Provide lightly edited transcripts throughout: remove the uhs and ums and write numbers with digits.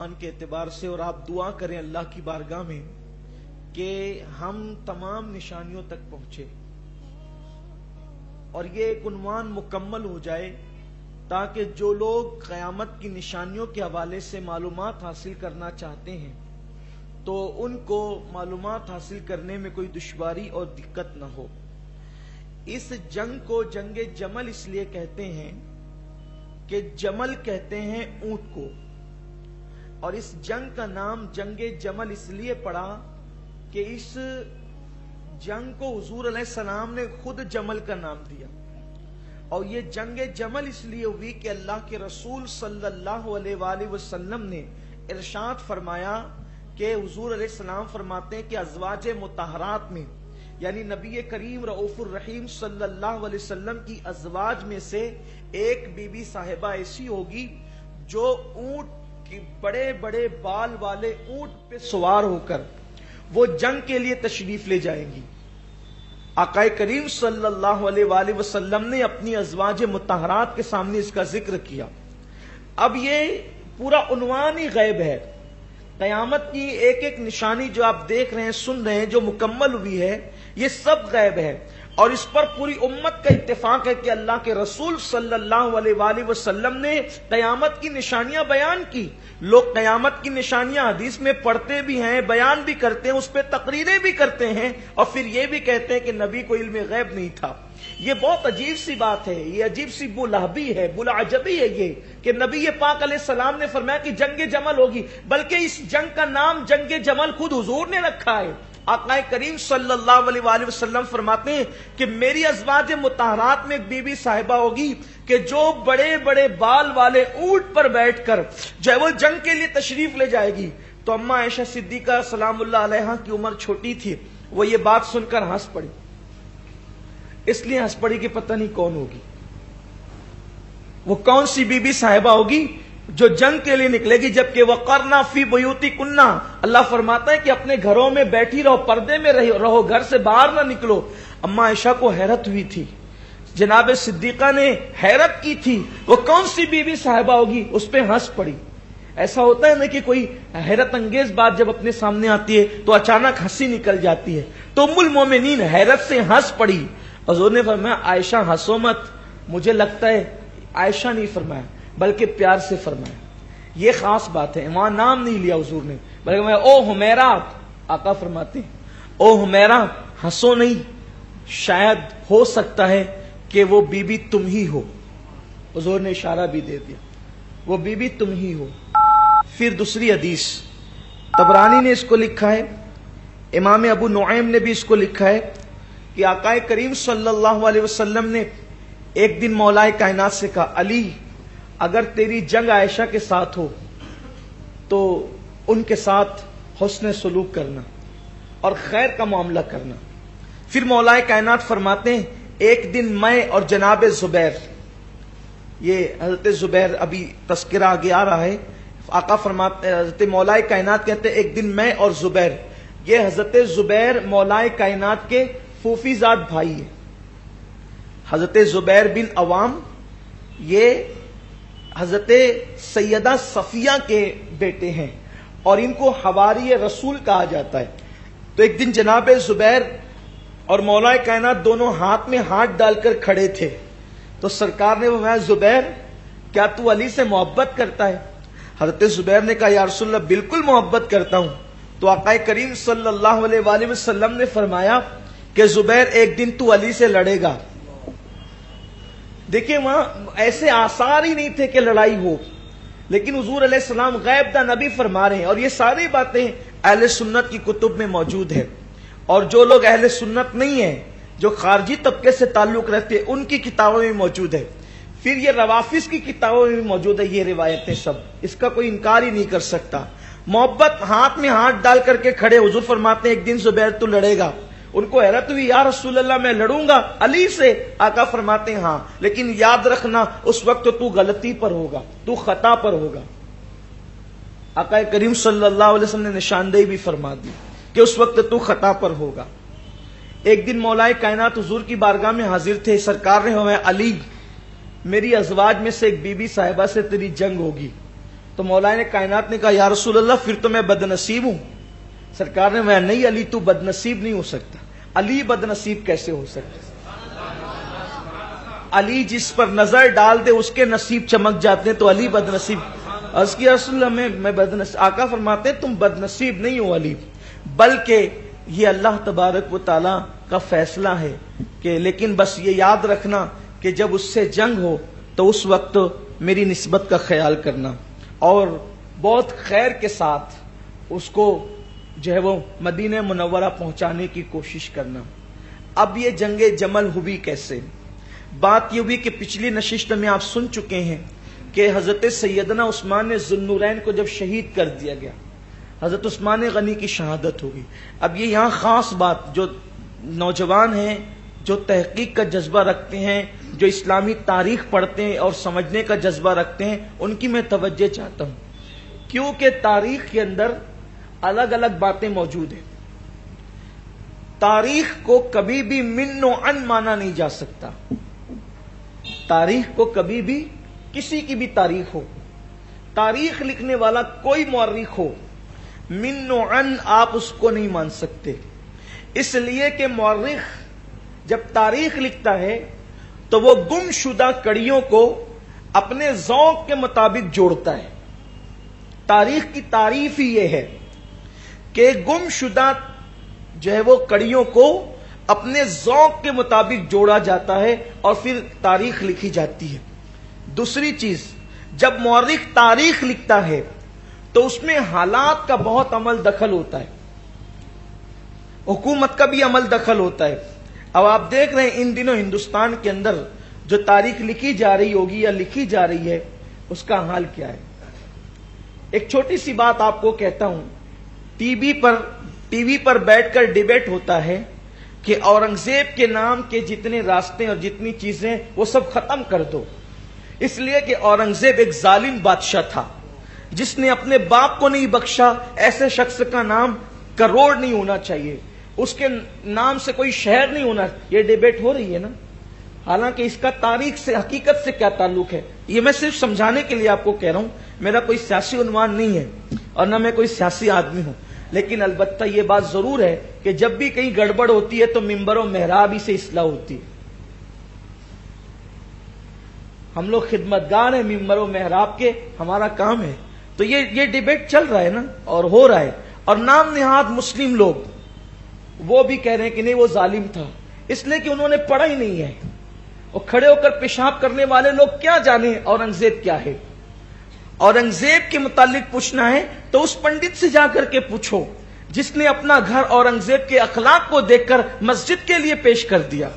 کے اعتبار سے، اور آپ دعا کریں اللہ کی بارگاہ میں کہ ہم تمام نشانیوں تک پہنچے اور یہ ایک عنوان مکمل ہو جائے تاکہ جو لوگ قیامت کی نشانیوں کے حوالے سے معلومات حاصل کرنا چاہتے ہیں تو ان کو معلومات حاصل کرنے میں کوئی دشواری اور دقت نہ ہو۔ اس جنگ کو جنگ جمل اس لیے کہتے ہیں کہ جمل کہتے ہیں اونٹ کو، اور اس جنگ کا نام جنگ جمل اس لیے پڑا کہ اس جنگ کو حضور علیہ السلام نے خود جمل کا نام دیا، اور یہ جنگ جمل اس لیے ہوئی کہ اللہ کے رسول صلی اللہ علیہ وآلہ وسلم نے ارشاد فرمایا کہ حضور علیہ السلام فرماتے ہیں کہ ازواج مطہرات میں، یعنی نبی کریم رؤوف الرحیم صلی اللہ علیہ وسلم کی ازواج میں سے ایک بی بی صاحبہ ایسی ہوگی جو اونٹ کی بڑے بڑے بال والے اونٹ پہ سوار ہو کر وہ جنگ کے لیے تشریف لے جائیں گی۔ آقا کریم صلی اللہ علیہ وآلہ وسلم نے اپنی ازواج مطہرات کے سامنے اس کا ذکر کیا۔ اب یہ پورا عنوان ہی غیب ہے، قیامت کی ایک ایک نشانی جو آپ دیکھ رہے ہیں، سن رہے ہیں، جو مکمل ہوئی ہے، یہ سب غیب ہے، اور اس پر پوری امت کا اتفاق ہے کہ اللہ کے رسول صلی اللہ علیہ وآلہ وسلم نے قیامت کی نشانیاں بیان کی۔ لوگ قیامت کی نشانیاں حدیث میں پڑھتے بھی ہیں، بیان بھی کرتے ہیں، اس پہ تقریریں بھی کرتے ہیں، اور پھر یہ بھی کہتے ہیں کہ نبی کو علم غیب نہیں تھا۔ یہ بہت عجیب سی بات ہے، یہ عجیب سی بلہبی ہے، بلعجبی ہے یہ کہ نبی پاک علیہ السلام نے فرمایا کہ جنگ جمل ہوگی، بلکہ اس جنگ کا نام جنگ جمل خود حضور نے رکھا ہے۔ آقا کریم صلی اللہ علیہ وآلہ وسلم فرماتے ہیں کہ میری ازواج مطہرات میں ایک بی بی صاحبہ ہوگی کہ جو بڑے بڑے بال والے اونٹ پر بیٹھ کر جو ہے وہ جنگ کے لیے تشریف لے جائے گی۔ تو اماں عائشہ صدیقہ سلام اللہ علیہا کی عمر چھوٹی تھی، وہ یہ بات سن کر ہنس پڑی، اس لیے ہنس پڑی کہ پتہ نہیں کون ہوگی، وہ کون سی بی بی صاحبہ ہوگی جو جنگ کے لیے نکلے گی، جبکہ وقرنا فی بیوتکنا، اللہ فرماتا ہے کہ اپنے گھروں میں بیٹھی رہو، پردے میں رہو، گھر سے باہر نہ نکلو۔ اماں عائشہ کو حیرت ہوئی تھی، جناب صدیقہ نے حیرت کی تھی، وہ کون سی بی بی صاحبہ ہوگی، اس پہ ہنس پڑی۔ ایسا ہوتا ہے نا کہ کوئی حیرت انگیز بات جب اپنے سامنے آتی ہے تو اچانک ہنسی نکل جاتی ہے، تو ام المومنین حیرت سے ہنس پڑی۔ حضور نے فرمایا عائشہ ہنسو مت، مجھے لگتا ہے عائشہ نہیں فرمایا بلکہ پیار سے فرمایا، یہ خاص بات ہے، وہاں نام نہیں لیا حضور نے، بلکہ میں او حمیرہ، آقا فرماتے ہیں او حمیرہ ہنسو نہیں، شاید ہو سکتا ہے کہ وہ بی بی تم ہی ہو۔ حضور نے اشارہ بھی دے دیا، وہ بی بی تم ہی ہو۔ پھر دوسری حدیث طبرانی نے اس کو لکھا ہے، امام ابو نعیم نے بھی اس کو لکھا ہے کہ آقا کریم صلی اللہ علیہ وسلم نے ایک دن مولا کائنات سے کہا، علی اگر تیری جنگ عائشہ کے ساتھ ہو تو ان کے ساتھ حسن سلوک کرنا اور خیر کا معاملہ کرنا۔ پھر مولا کائنات فرماتے ہیں ایک دن میں اور جناب زبیر، یہ حضرت زبیر ابھی تذکرہ آگے آ رہا ہے، آقا فرماتے حضرت مولا کائنات کہتے ہیں ایک دن میں اور زبیر، یہ حضرت زبیر مولا کائنات کے پھوپھی زاد بھائی ہیں۔ حضرت زبیر بن عوام یہ حضرت سیدہ صفیہ کے بیٹے ہیں اور ان کو حواری رسول کہا جاتا ہے۔ تو ایک دن جناب زبیر اور مولا کائنات دونوں ہاتھ میں ہاتھ ڈال کر کھڑے تھے، تو سرکار نے فرمایا زبیر کیا تو علی سے محبت کرتا ہے؟ حضرت زبیر نے کہا یا رسول اللہ بالکل محبت کرتا ہوں۔ تو آقا کریم صلی اللہ علیہ وآلہ وسلم نے فرمایا کہ زبیر ایک دن تو علی سے لڑے گا۔ دیکھیں وہاں ایسے آثار ہی نہیں تھے کہ لڑائی ہو، لیکن حضور علیہ السلام غیب دا نبی فرما رہے ہیں، اور یہ ساری باتیں اہل سنت کی کتب میں موجود ہے، اور جو لوگ اہل سنت نہیں ہیں، جو خارجی طبقے سے تعلق رہتے ہیں، ان کی کتابوں میں موجود ہے۔ پھر یہ روافظ کی کتابوں میں بھی موجود ہے یہ روایتیں سب، اس کا کوئی انکار ہی نہیں کر سکتا۔ محبت ہاتھ میں ہاتھ ڈال کر کے کھڑے، حضور فرماتے ہیں ایک دن زبیر تو لڑے گا۔ ان کو حیرت ہوئی یا رسول اللہ میں لڑوں گا علی سے؟ آقا فرماتے ہیں ہاں، لیکن یاد رکھنا اس وقت تو غلطی پر ہوگا، تو خطا پر ہوگا۔ آقا کریم صلی اللہ علیہ وسلم نے نشاندہی بھی فرما دی کہ اس وقت تو خطا پر ہوگا۔ ایک دن مولا کائنات حضور کی بارگاہ میں حاضر تھے، سرکار نے فرمایا علی میری ازواج میں سے ایک بی بی صاحبہ سے تیری جنگ ہوگی۔ تو مولا کائنات نے کہا یا رسول اللہ پھر تو میں بد نصیب ہوں. سرکار نے میں نہیں علی تو بد نصیب نہیں ہو سکتا. علی بد نصیب کیسے ہو سکتا؟ علی جس پر نظر ڈال دے اس کے نصیب چمک جاتے ہیں, تو علی بد نصیب. عرض کیا رسول اللہ میں بد نصیب. آقا فرماتے ہیں تم بد نصیب نہیں ہو علی, بلکہ یہ اللہ تبارک و تعالی کا فیصلہ ہے کہ, لیکن بس یہ یاد رکھنا کہ جب اس سے جنگ ہو تو اس وقت میری نسبت کا خیال کرنا اور بہت خیر کے ساتھ اس کو جو ہے وہ مدینہ منورہ پہنچانے کی کوشش کرنا. اب یہ جنگ جمل ہوئی کیسے؟ بات یہ ہوئی کہ پچھلی نشست میں آپ سن چکے ہیں کہ حضرت سیدنا عثمان ذوالنورین کو جب شہید کر دیا گیا, حضرت عثمان غنی کی شہادت ہوگی. اب یہ یہاں خاص بات, جو نوجوان ہیں, جو تحقیق کا جذبہ رکھتے ہیں, جو اسلامی تاریخ پڑھتے ہیں اور سمجھنے کا جذبہ رکھتے ہیں, ان کی میں توجہ چاہتا ہوں, کیونکہ تاریخ کے اندر الگ الگ باتیں موجود ہیں. تاریخ کو کبھی بھی من و عن مانا نہیں جا سکتا. تاریخ کو کبھی بھی, کسی کی بھی تاریخ ہو, تاریخ لکھنے والا کوئی مورخ ہو, من و عن آپ اس کو نہیں مان سکتے. اس لیے کہ مورخ جب تاریخ لکھتا ہے تو وہ گم شدہ کڑیوں کو اپنے ذوق کے مطابق جوڑتا ہے. تاریخ کی تعریف ہی یہ ہے کہ گم شدہ جو ہے وہ کڑیوں کو اپنے ذوق کے مطابق جوڑا جاتا ہے اور پھر تاریخ لکھی جاتی ہے. دوسری چیز, جب مورخ تاریخ لکھتا ہے تو اس میں حالات کا بہت عمل دخل ہوتا ہے, حکومت کا بھی عمل دخل ہوتا ہے. اب آپ دیکھ رہے ہیں ان دنوں ہندوستان کے اندر جو تاریخ لکھی جا رہی ہوگی یا لکھی جا رہی ہے, اس کا حال کیا ہے. ایک چھوٹی سی بات آپ کو کہتا ہوں, ٹی وی پر بیٹھ کر ڈیبیٹ ہوتا ہے کہ اورنگزیب کے نام کے جتنے راستے اور جتنی چیزیں وہ سب ختم کر دو, اس لیے کہ اورنگزیب ایک ظالم بادشاہ تھا جس نے اپنے باپ کو نہیں بخشا. ایسے شخص کا نام کروڑ نہیں ہونا چاہیے, اس کے نام سے کوئی شہر نہیں ہونا. یہ ڈیبیٹ ہو رہی ہے نا, حالانکہ اس کا تاریخ سے, حقیقت سے کیا تعلق ہے, یہ میں صرف سمجھانے کے لیے آپ کو کہہ رہا ہوں. میرا کوئی سیاسی عنوان نہیں ہے اور نہ میں کوئی سیاسی آدمی ہوں, لیکن البتہ یہ بات ضرور ہے کہ جب بھی کہیں گڑبڑ ہوتی ہے تو ممبر و محراب ہی سے اصلاح ہوتی ہے. ہم لوگ خدمتگار ہیں ممبر و محراب کے, ہمارا کام ہے. تو یہ ڈیبیٹ چل رہا ہے نا, اور ہو رہا ہے. اور نام نہاد مسلم لوگ وہ بھی کہہ رہے ہیں کہ نہیں وہ ظالم تھا, اس لیے کہ انہوں نے پڑھا ہی نہیں ہے. اور کھڑے ہو کر پیشاب کرنے والے لوگ کیا جانے اورنگزیب کیا ہے. اورنگزیب کے متعلق پوچھنا ہے تو اس پنڈت سے جا کر کے پوچھو جس نے اپنا گھر اورنگزیب کے اخلاق کو دیکھ کر مسجد کے لیے پیش کر دیا.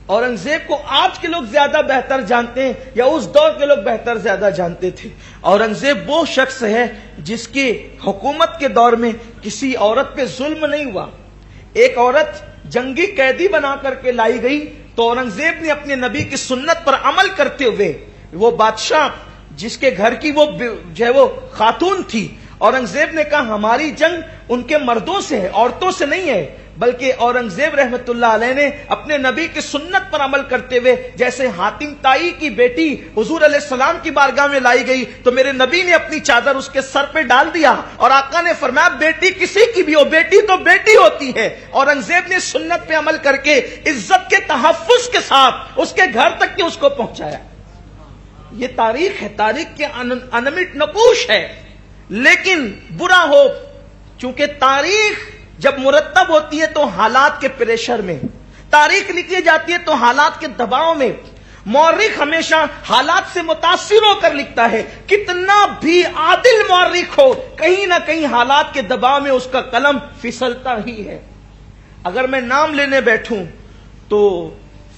اورنگزیب کو آج کے لوگ زیادہ بہتر جانتے ہیں یا اس دور کے لوگ بہتر زیادہ جانتے تھے. اورنگزیب وہ شخص ہے جس کی حکومت کے دور میں کسی عورت پہ ظلم نہیں ہوا. ایک عورت جنگی قیدی بنا کر کے لائی گئی تو اورنگزیب نے اپنے نبی کی سنت پر عمل کرتے ہوئے, وہ بادشاہ جس کے گھر کی وہ جو ہے وہ خاتون تھی, اورنگزیب نے کہا ہماری جنگ ان کے مردوں سے ہے, عورتوں سے نہیں ہے. بلکہ اورنگزیب رحمت اللہ علیہ نے اپنے نبی کی سنت پر عمل کرتے ہوئے, جیسے حاتم طائی کی بیٹی حضور علیہ السلام کی بارگاہ میں لائی گئی تو میرے نبی نے اپنی چادر اس کے سر پہ ڈال دیا اور آقا نے فرمایا بیٹی کسی کی بھی ہو, بیٹی تو بیٹی ہوتی ہے. اورنگزیب نے سنت پہ عمل کر کے عزت کے تحفظ کے ساتھ اس کے گھر تک کے اس کو پہنچایا. یہ تاریخ ہے, تاریخ کے انمٹ نقوش ہے. لیکن برا ہو, چونکہ تاریخ جب مرتب ہوتی ہے تو حالات کے پریشر میں, تاریخ لکھی جاتی ہے تو حالات کے دباؤ میں. مورخ ہمیشہ حالات سے متاثر ہو کر لکھتا ہے. کتنا بھی عادل مورخ ہو, کہیں نہ کہیں حالات کے دباؤ میں اس کا قلم پھسلتا ہی ہے. اگر میں نام لینے بیٹھوں تو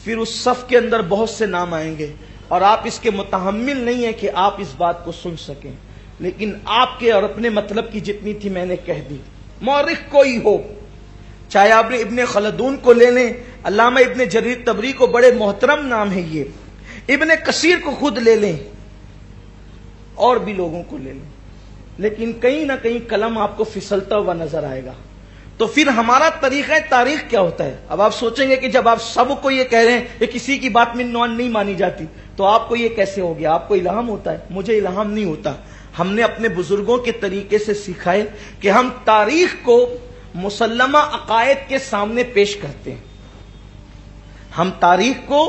پھر اس صف کے اندر بہت سے نام آئیں گے اور آپ اس کے متحمل نہیں ہیں کہ آپ اس بات کو سن سکیں. لیکن آپ کے اور اپنے مطلب کی جتنی تھی میں نے کہہ دی. مورخ کوئی ہو, چاہے آپ نے ابن خلدون کو لے لیں, علامہ ابن جریر طبری کو, بڑے محترم نام ہے یہ, ابن کثیر کو خود لے لیں اور بھی لوگوں کو لے لیں, لیکن کہیں نہ کہیں قلم آپ کو پھسلتا ہوا نظر آئے گا. تو پھر ہمارا طریقہ تاریخ کیا ہوتا ہے؟ اب آپ سوچیں گے کہ جب آپ سب کو یہ کہہ رہے ہیں کہ کسی کی بات میں نہیں مانی جاتی تو آپ کو یہ کیسے ہو گیا؟ آپ کو الہام ہوتا ہے؟ مجھے الہام نہیں ہوتا. ہم نے اپنے بزرگوں کے طریقے سے سیکھا ہے کہ ہم تاریخ کو مسلمہ عقائد کے سامنے پیش کرتے ہیں. ہم تاریخ کو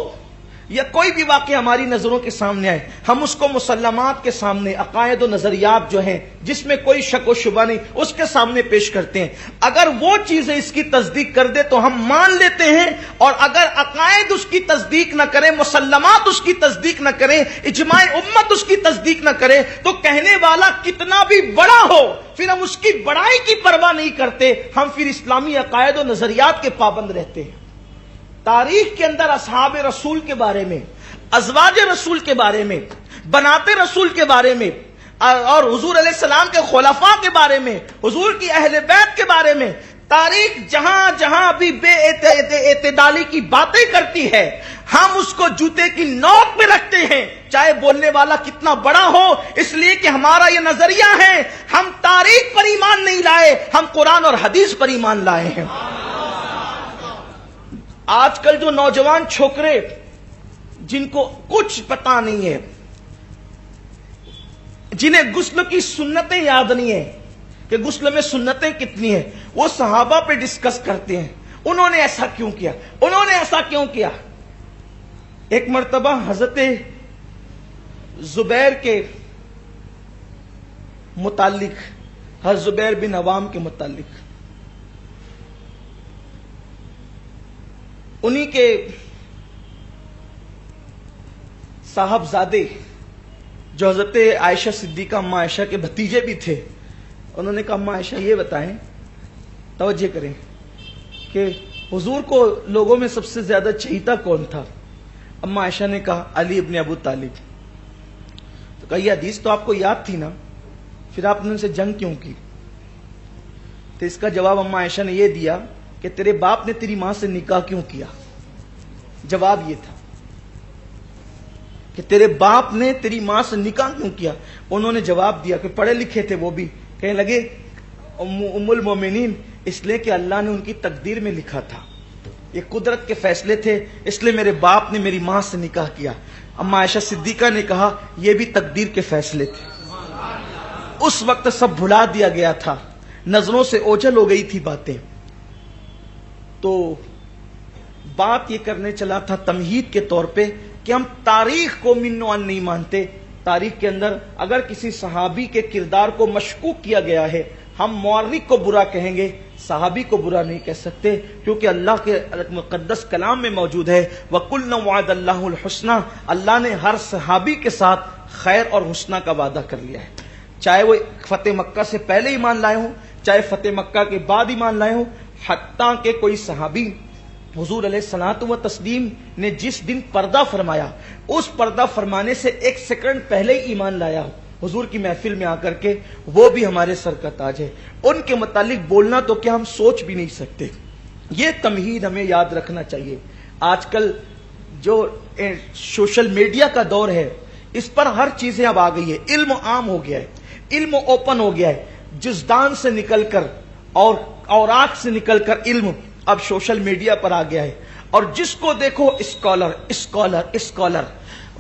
یا کوئی بھی واقعہ ہماری نظروں کے سامنے آئے ہم اس کو مسلمات کے سامنے، عقائد و نظریات جو ہیں جس میں کوئی شک و شبہ نہیں، اس کے سامنے پیش کرتے ہیں. اگر وہ چیزیں اس کی تصدیق کر دے تو ہم مان لیتے ہیں، اور اگر عقائد اس کی تصدیق نہ کرے، مسلمات اس کی تصدیق نہ کرے، اجماع امت اس کی تصدیق نہ کرے، تو کہنے والا کتنا بھی بڑا ہو پھر ہم اس کی بڑائی کی پرواہ نہیں کرتے، ہم پھر اسلامی عقائد و نظریات کے پابند رہتے ہیں. تاریخ کے اندر اصحاب رسول کے بارے میں، ازواج رسول کے بارے میں، بنات رسول کے بارے میں، اور حضور علیہ السلام کے خلفاء کے بارے میں، حضور کی اہل بیت کے بارے میں، تاریخ جہاں جہاں بھی بے اعتدالی کی باتیں کرتی ہے ہم اس کو جوتے کی نوک پہ رکھتے ہیں، چاہے بولنے والا کتنا بڑا ہو، اس لیے کہ ہمارا یہ نظریہ ہے. ہم تاریخ پر ایمان نہیں لائے، ہم قرآن اور حدیث پر ایمان لائے ہیں. آج کل جو نوجوان چھوکرے جن کو کچھ پتا نہیں ہے، جنہیں غسل کی سنتیں یاد نہیں ہیں کہ غسل میں سنتیں کتنی ہیں، وہ صحابہ پہ ڈسکس کرتے ہیں. انہوں نے ایسا کیوں کیا، انہوں نے ایسا کیوں کیا. ایک مرتبہ حضرت زبیر کے متعلق، حضرت زبیر بن عوام کے متعلق، انہی کے صاحبزادے جو حضرت عائشہ صدیقہ اما عائشہ کے بھتیجے بھی تھے، انہوں نے کہا اما عائشہ یہ بتائیں، توجہ کریں کہ حضور کو لوگوں میں سب سے زیادہ چہیتا کون تھا؟ اما عائشہ نے کہا علی ابن ابو طالب. تو کہا یہ حدیث تو آپ کو یاد تھی نا، پھر آپ نے ان سے جنگ کیوں کی؟ تو اس کا جواب اما عائشہ نے یہ دیا کہ تیرے باپ نے تیری ماں سے نکاح کیوں کیا. جواب یہ تھا کہ تیرے باپ نے تیری ماں سے نکاح کیوں کیا. انہوں نے جواب دیا کہ پڑھے لکھے تھے وہ بھی، کہنے لگے ام المومنین اس لیے کہ اللہ نے ان کی تقدیر میں لکھا تھا، یہ قدرت کے فیصلے تھے، اس لیے میرے باپ نے میری ماں سے نکاح کیا. اما عائشہ صدیقہ نے کہا یہ بھی تقدیر کے فیصلے تھے. اس وقت سب بھلا دیا گیا تھا، نظروں سے اوجھل ہو گئی تھی باتیں. تو بات یہ کرنے چلا تھا تمہید کے طور پہ کہ ہم تاریخ کو من و عن نہیں مانتے. تاریخ کے اندر اگر کسی صحابی کے کردار کو مشکوک کیا گیا ہے ہم مورخ کو برا کہیں گے، صحابی کو برا نہیں کہہ سکتے، کیونکہ اللہ کے مقدس کلام میں موجود ہے وَقُلْنَا وَعَدَ اللَّهُ الْحُسْنَى، اللہ نے ہر صحابی کے ساتھ خیر اور حسنہ کا وعدہ کر لیا ہے، چاہے وہ فتح مکہ سے پہلے ایمان لائے ہوں چاہے فتح مکہ کے بعد ایمان لائے ہوں. حتیٰ کہ کوئی صحابی حضور علیہ الصلوۃ والتسلیم نے جس دن پردہ فرمایا اس پردہ فرمانے سے ایک سیکنڈ پہلے ہی ایمان لایا ہو حضور کی محفل میں آ کر کے، وہ بھی ہمارے سر کا تاج ہے. ان کے متعلق بولنا تو کیا ہم سوچ بھی نہیں سکتے. یہ تمہید ہمیں یاد رکھنا چاہیے. آج کل جو سوشل میڈیا کا دور ہے اس پر ہر چیزیں اب آ گئی ہے، علم عام ہو گیا ہے، علم اوپن ہو گیا ہے. جزدان سے نکل کر اور اوراق سے نکل کر علم اب سوشل میڈیا پر آ گیا ہے، اور جس کو دیکھو اسکالر اسکالر اسکالر.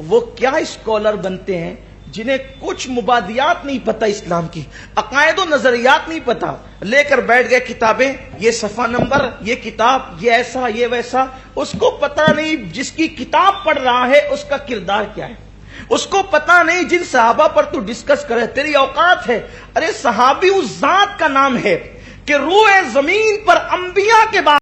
وہ کیا اسکالر بنتے ہیں جنہیں کچھ مبادیات نہیں پتا، اسلام کی عقائد و نظریات نہیں پتا، لے کر بیٹھ گئے کتابیں، یہ صفحہ نمبر، یہ کتاب، یہ ایسا یہ ویسا. اس کو پتا نہیں جس کی کتاب پڑھ رہا ہے اس کا کردار کیا ہے، اس کو پتا نہیں جن صحابہ پر تو ڈسکس کرے تیری اوقات ہے. ارے صحابی اس ذات کا نام ہے کہ روئے زمین پر انبیاء کے بعد